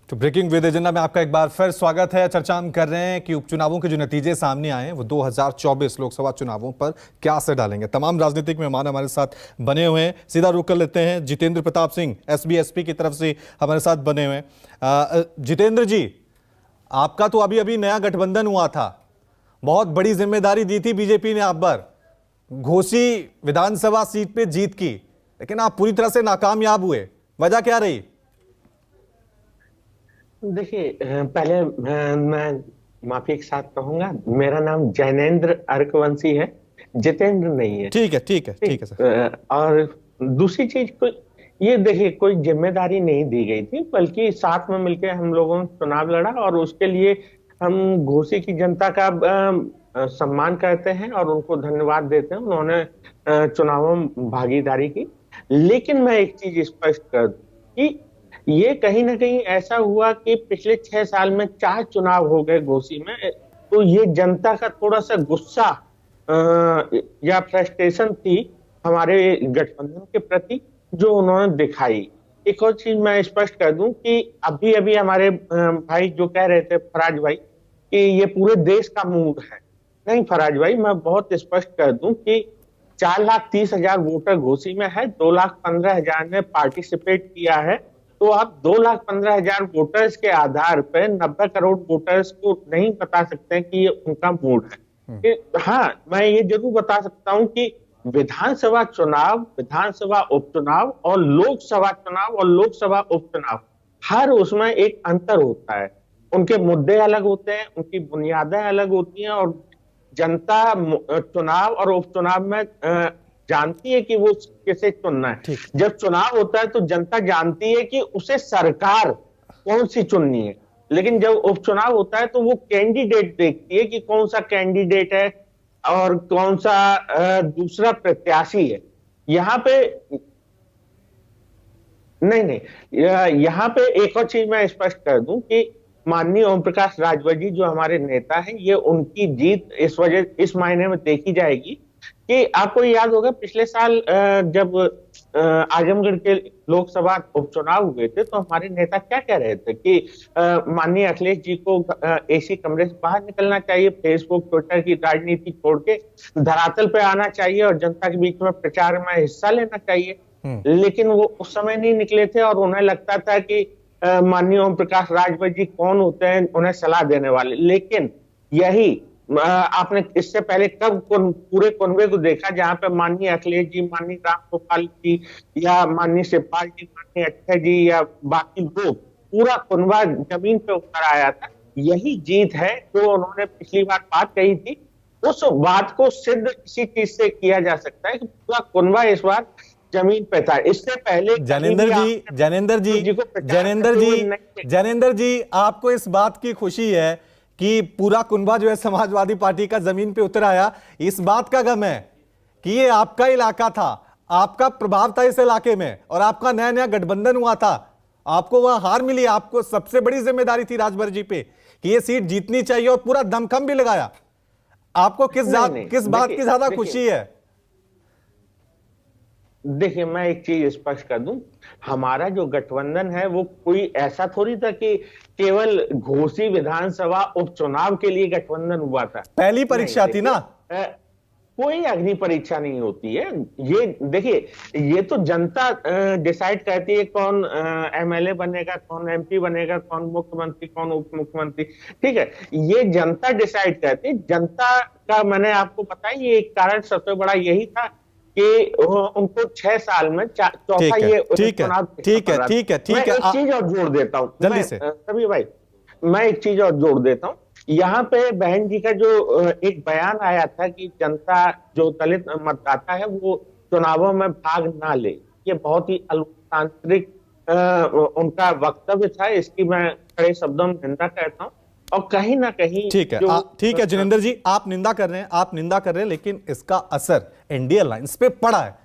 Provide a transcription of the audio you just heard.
तो breaking with agenda में आपका एक बार फिर स्वागत है। चर्चा हम कर रहे हैं कि उपचुनावों के जो नतीजे सामने आए हैं वो 2024 लोकसभा चुनावों पर क्या असर डालेंगे। तमाम राजनीतिक मेहमान हमारे साथ बने हुए हैं। सीधा रुख कर लेते हैं, जितेंद्र प्रताप सिंह एसबी की तरफ से हमारे साथ बने हुए हैं। जितेंद्र जी, आपका तो अभी अभी नया गठबंधन हुआ था, बहुत बड़ी जिम्मेदारी दी थी बीजेपी ने आप पर, घोसी विधानसभा सीट पे जीत की, लेकिन आप पूरी तरह से नाकामयाब हुए। वजह क्या रही? देखिए, पहले मैं माफी के साथ कहूंगा, मेरा नाम जैनेंद्र अर्कवंशी है, जितेंद्र नहीं है। ठीक है, ठीक है, ठीक है सर। और दूसरी चीज, कोई ये देखिए, कोई जिम्मेदारी नहीं दी गई थी, बल्कि साथ में मिलकर हम लोगों ने चुनाव लड़ा और उसके लिए हम घोसी की जनता का सम्मान करते हैं और उनको धन्यवाद देते हैं। उन्होंने चुनावों में भागीदारी की। लेकिन मैं एक चीज स्पष्ट कर दूं कि ये कहीं ना कहीं ऐसा हुआ कि पिछले 6 साल में 4 चुनाव हो गए घोसी में, तो ये जनता का थोड़ा सा गुस्सा या फ्रस्ट्रेशन थी हमारे गठबंधन के प्रति, जो उन्होंने दिखाई। एक और चीज मैं स्पष्ट कर दूं कि अभी अभी हमारे भाई जो कह रहे थे, फराज भाई, कि ये पूरे देश का मूड है। नहीं फराज भाई, मैं बहुत स्पष्ट कर दूं कि 4,30,000 वोटर घोसी में है, 2,15,000 ने पार्टिसिपेट किया है। तो आप 2,15,000 वोटर्स के आधार पर 90 करोड़ वोटर्स को नहीं बता सकते हैं कि ये उनका मूड है। हाँ, मैं ये जरूर बता सकता हूं कि विधानसभा चुनाव, विधानसभा उपचुनाव और लोकसभा उपचुनाव, हर उसमें एक अंतर होता है। उनके मुद्दे अलग होते हैं, उनकी बुनियादें अलग होती हैं, और जनता चुनाव और उपचुनाव में जानती है कि वो किसे चुनना है। जब चुनाव होता है तो जनता जानती है कि उसे सरकार कौन सी चुननी है, लेकिन जब उपचुनाव होता है तो वो कैंडिडेट देखती है कि कौन सा कैंडिडेट है और कौन सा दूसरा प्रत्याशी है। यहाँ पे यहाँ पे एक और चीज मैं स्पष्ट कर दूं कि माननीय ओम प्रकाश राजभर जी जो हमारे नेता हैं, ये उनकी जीत इस मायने में देखी जाएगी कि आपको याद होगा पिछले साल जब आजमगढ़ के लोकसभा उपचुनाव हुए थे, तो हमारे नेता क्या कह रहे थे कि माननीय अखिलेश जी को एसी कमरे से बाहर निकलना चाहिए, फेसबुक ट्विटर की राजनीति छोड़ के धरातल पे आना चाहिए और जनता के बीच में प्रचार में हिस्सा लेना चाहिए। लेकिन वो उस समय नहीं निकले थे और उन्हें लगता था कि माननीय ओम प्रकाश राजभर जी कौन होते हैं उन्हें सलाह देने वाले। लेकिन यही आपने इससे पहले कब पूरे कुनबे को देखा जहां पे माननीय अखिलेश जी, माननीय राम गोपाल जी या माननीय शिवपाल जी, माननीय अक्षय जी या बाकी लोग, पूरा कुनबा जमीन पे उतर आया था। यही जीत है जो उन्होंने पिछली बार बात कही थी। उस बात को सिद्ध इसी चीज से किया जा सकता है कि पूरा कुनबा इस बार जमीन पे था। इससे पहले जैनेंद्र जी, आपको इस बात की खुशी है कि पूरा कुनबा जो है समाजवादी पार्टी का जमीन पे उतर आया। इस बात का गम है कि ये आपका इलाका था, आपका प्रभाव था इस इलाके में, और आपका नया नया गठबंधन हुआ था, आपको वहां हार मिली। आपको सबसे बड़ी जिम्मेदारी थी राजभर जी पे कि ये सीट जीतनी चाहिए, और पूरा दमखम भी लगाया। आपको किस बात की ज्यादा खुशी है? देखिए, मैं एक चीज स्पष्ट कर दूं, हमारा जो गठबंधन है वो कोई ऐसा थोड़ी था कि केवल घोसी विधानसभा उपचुनाव के लिए गठबंधन हुआ था। पहली परीक्षा थी ना, कोई अग्नि परीक्षा नहीं होती है। ये देखिए, ये तो जनता डिसाइड करती है कौन एमएलए बनेगा, कौन एमपी बनेगा, कौन मुख्यमंत्री, कौन उप मुख्यमंत्री। ठीक है, ये जनता डिसाइड करती है। जनता का मैंने आपको बताया, ये एक कारण सबसे बड़ा यही था कि उनको 6 साल में चौथा ये चुनाव। ठीक है। एक चीज और जोड़ देता हूँ जल्दी से सभी भाई, मैं एक चीज और जोड़ देता हूँ। यहाँ पे बहन जी का जो एक बयान आया था कि जनता, जो दलित मतदाता है, वो चुनावों में भाग ना ले, ये बहुत ही अलोकतांत्रिक उनका वक्तव्य था। इसकी मैं कड़े शब्दों में निंदा करता हूँ। और कहीं ना कहीं ठीक है जितेंद्र जी, आप निंदा कर रहे हैं, लेकिन इसका असर एनडीए अलायंस पे पड़ा है।